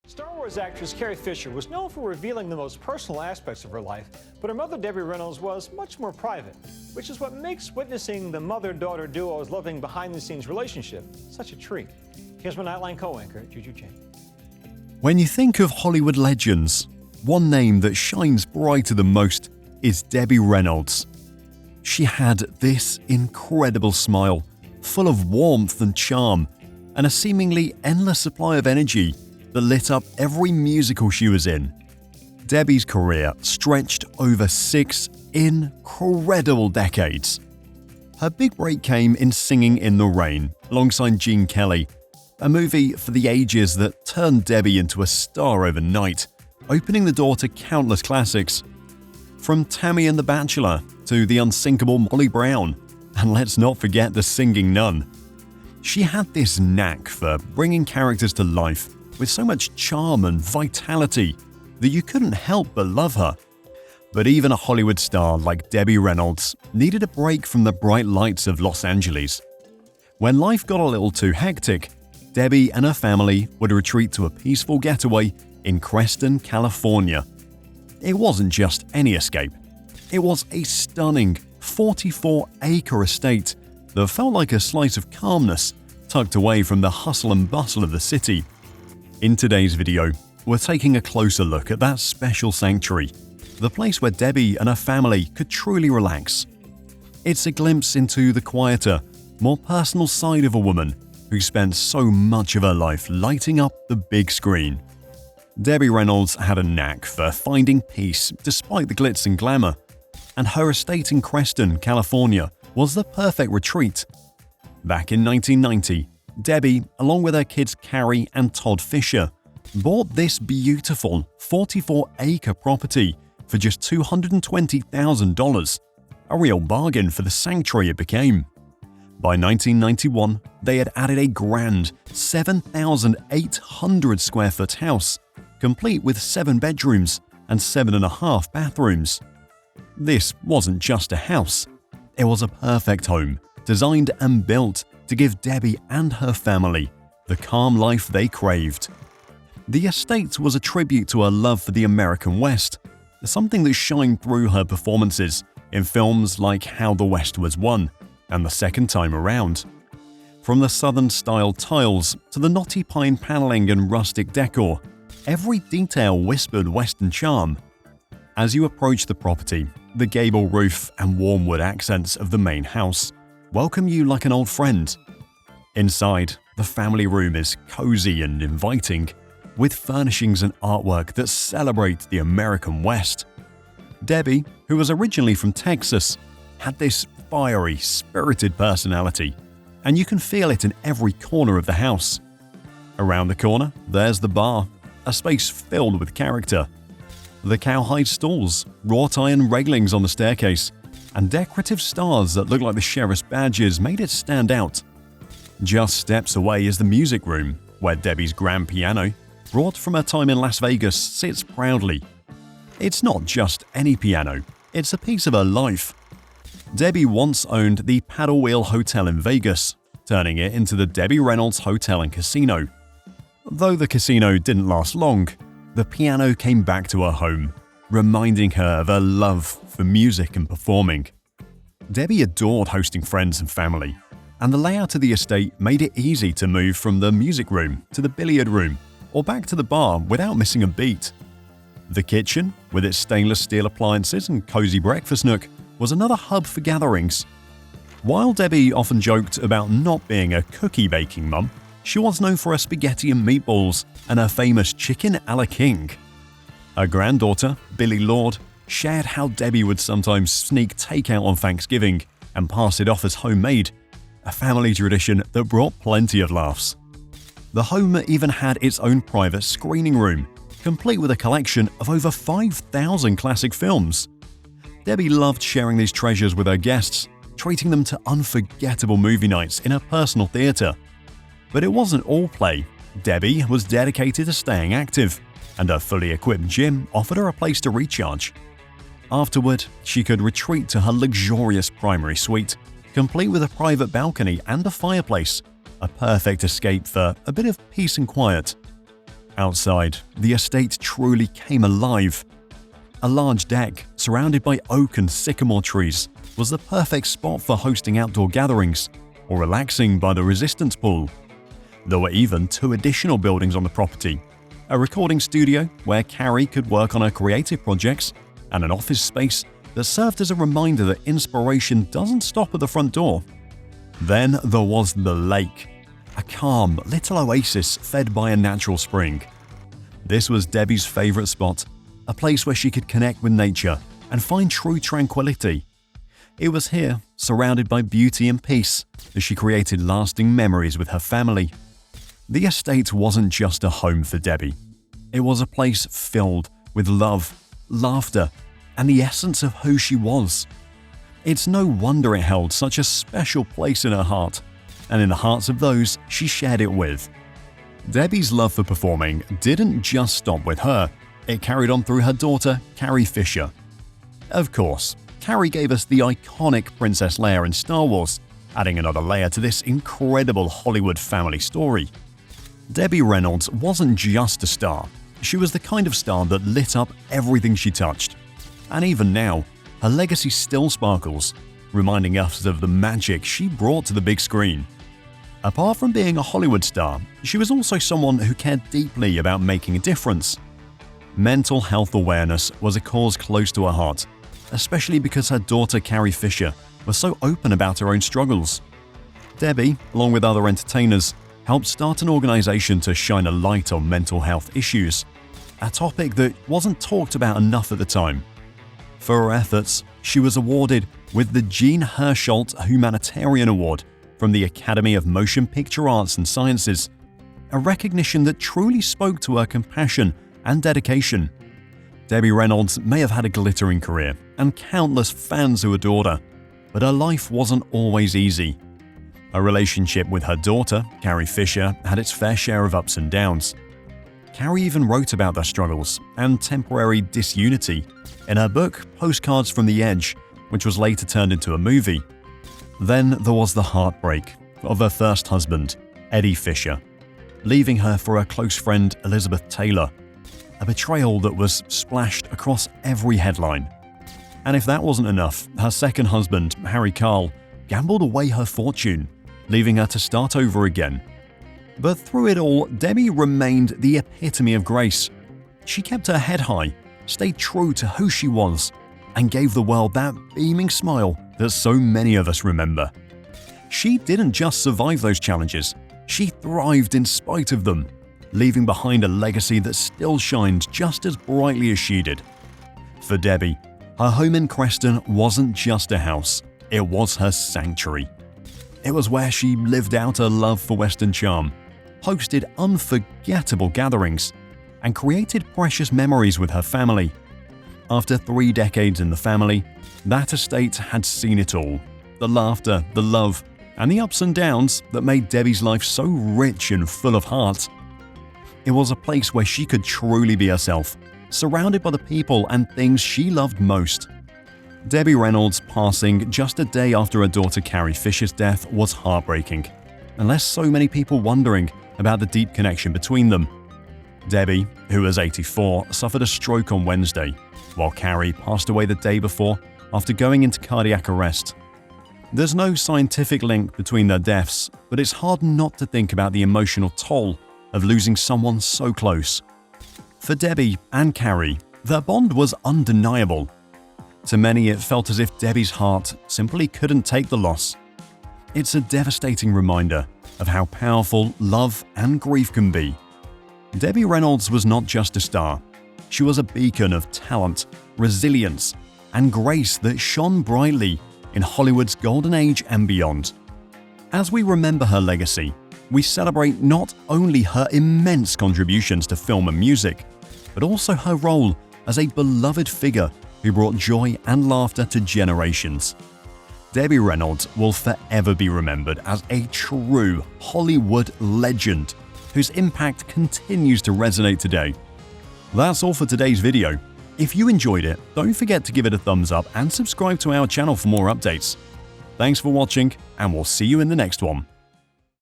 Star Wars actress Carrie Fisher was known for revealing the most personal aspects of her life, but her mother Debbie Reynolds was much more private, which is what makes witnessing the mother-daughter duo's loving behind-the-scenes relationship such a treat. Here's my Nightline co-anchor, Juju Chen. When you think of Hollywood legends, one name that shines brighter than most is Debbie Reynolds. She had this incredible smile, full of warmth and charm, and a seemingly endless supply of energy that lit up every musical she was in. Debbie's career stretched over 6 incredible decades. Her big break came in Singing in the Rain alongside Gene Kelly, a movie for the ages that turned Debbie into a star overnight, opening the door to countless classics. From Tammy and the Bachelor to the unsinkable Molly Brown, and let's not forget the Singing Nun. She had this knack for bringing characters to life with so much charm and vitality that you couldn't help but love her. But even a Hollywood star like Debbie Reynolds needed a break from the bright lights of Los Angeles. When life got a little too hectic, Debbie and her family would retreat to a peaceful getaway in Creston, California. It wasn't just any escape. It was a stunning 44-acre estate that felt like a slice of calmness tucked away from the hustle and bustle of the city. In today's video, we're taking a closer look at that special sanctuary, the place where Debbie and her family could truly relax. It's a glimpse into the quieter, more personal side of a woman who spent so much of her life lighting up the big screen. Debbie Reynolds had a knack for finding peace despite the glitz and glamour, and her estate in Creston, California was the perfect retreat. Back in 1990, Debbie, along with her kids Carrie and Todd Fisher, bought this beautiful 44-acre property for just $220,000, a real bargain for the sanctuary it became. By 1991, they had added a grand 7,800 square foot house, complete with 7 bedrooms and 7.5 bathrooms. This wasn't just a house, it was a perfect home, designed and built to give Debbie and her family the calm life they craved. The estate was a tribute to her love for the American West, something that shined through her performances in films like How the West Was Won and The Second Time Around. From the Southern-style tiles to the knotty pine paneling and rustic decor, every detail whispered Western charm. As you approach the property, the gable roof and warm wood accents of the main house welcome you like an old friend. Inside, the family room is cozy and inviting, with furnishings and artwork that celebrate the American West. Debbie, who was originally from Texas, had this fiery, spirited personality, and you can feel it in every corner of the house. Around the corner, there's the bar, a space filled with character. The cowhide stalls, wrought iron railings on the staircase, and decorative stars that look like the sheriff's badges made it stand out. Just steps away is the music room, where Debbie's grand piano, brought from her time in Las Vegas, sits proudly. It's not just any piano, it's a piece of her life. Debbie once owned the Paddle Wheel Hotel in Vegas, turning it into the Debbie Reynolds Hotel and Casino. Though the casino didn't last long, the piano came back to her home, reminding her of her love for music and performing. Debbie adored hosting friends and family, and the layout of the estate made it easy to move from the music room to the billiard room or back to the bar without missing a beat. The kitchen, with its stainless steel appliances and cozy breakfast nook, was another hub for gatherings. While Debbie often joked about not being a cookie-baking mum, she was known for her spaghetti and meatballs and her famous chicken a la king. Her granddaughter, Billie Lourd, shared how Debbie would sometimes sneak takeout on Thanksgiving and pass it off as homemade, a family tradition that brought plenty of laughs. The home even had its own private screening room, complete with a collection of over 5,000 classic films. Debbie loved sharing these treasures with her guests, treating them to unforgettable movie nights in her personal theater. But it wasn't all play. Debbie was dedicated to staying active, and her fully equipped gym offered her a place to recharge. Afterward, she could retreat to her luxurious primary suite, complete with a private balcony and a fireplace, a perfect escape for a bit of peace and quiet. Outside, the estate truly came alive. A large deck, surrounded by oak and sycamore trees, was the perfect spot for hosting outdoor gatherings or relaxing by the resistance pool. There were even 2 additional buildings on the property: a recording studio where Carrie could work on her creative projects, and an office space that served as a reminder that inspiration doesn't stop at the front door. Then there was the lake, a calm little oasis fed by a natural spring. This was Debbie's favorite spot, a place where she could connect with nature and find true tranquility. It was here, surrounded by beauty and peace, that she created lasting memories with her family. The estate wasn't just a home for Debbie. It was a place filled with love, laughter, and the essence of who she was. It's no wonder it held such a special place in her heart, and in the hearts of those she shared it with. Debbie's love for performing didn't just stop with her. It carried on through her daughter, Carrie Fisher. Of course, Carrie gave us the iconic Princess Leia in Star Wars, adding another layer to this incredible Hollywood family story. Debbie Reynolds wasn't just a star. She was the kind of star that lit up everything she touched. And even now, her legacy still sparkles, reminding us of the magic she brought to the big screen. Apart from being a Hollywood star, she was also someone who cared deeply about making a difference. Mental health awareness was a cause close to her heart, especially because her daughter Carrie Fisher was so open about her own struggles. Debbie, along with other entertainers, helped start an organization to shine a light on mental health issues, a topic that wasn't talked about enough at the time. For her efforts, she was awarded with the Jean Hersholt Humanitarian Award from the Academy of Motion Picture Arts and Sciences, a recognition that truly spoke to her compassion and dedication. Debbie Reynolds may have had a glittering career and countless fans who adored her, but her life wasn't always easy. Her relationship with her daughter, Carrie Fisher, had its fair share of ups and downs. Carrie even wrote about their struggles and temporary disunity in her book Postcards from the Edge, which was later turned into a movie. Then there was the heartbreak of her first husband, Eddie Fisher, leaving her for her close friend Elizabeth Taylor, a betrayal that was splashed across every headline. And if that wasn't enough, her second husband, Harry Carl, gambled away her fortune, leaving her to start over again. But through it all, Debbie remained the epitome of grace. She kept her head high, stayed true to who she was, and gave the world that beaming smile that so many of us remember. She didn't just survive those challenges, she thrived in spite of them, leaving behind a legacy that still shines just as brightly as she did. For Debbie, her home in Creston wasn't just a house, it was her sanctuary. It was where she lived out her love for Western charm, hosted unforgettable gatherings, and created precious memories with her family. After 3 decades in the family, that estate had seen it all: the laughter, the love, and the ups and downs that made Debbie's life so rich and full of heart. It was a place where she could truly be herself, surrounded by the people and things she loved most. Debbie Reynolds' passing just a day after her daughter Carrie Fisher's death was heartbreaking, and left so many people wondering about the deep connection between them. Debbie, who was 84, suffered a stroke on Wednesday, while Carrie passed away the day before after going into cardiac arrest. There's no scientific link between their deaths, but it's hard not to think about the emotional toll of losing someone so close. For Debbie and Carrie, their bond was undeniable. To many, it felt as if Debbie's heart simply couldn't take the loss. It's a devastating reminder of how powerful love and grief can be. Debbie Reynolds was not just a star. She was a beacon of talent, resilience, and grace that shone brightly in Hollywood's golden age and beyond. As we remember her legacy, we celebrate not only her immense contributions to film and music, but also her role as a beloved figure who brought joy and laughter to generations. Debbie Reynolds will forever be remembered as a true Hollywood legend whose impact continues to resonate today. That's all for today's video. If you enjoyed it, don't forget to give it a thumbs up and subscribe to our channel for more updates. Thanks for watching, and we'll see you in the next one.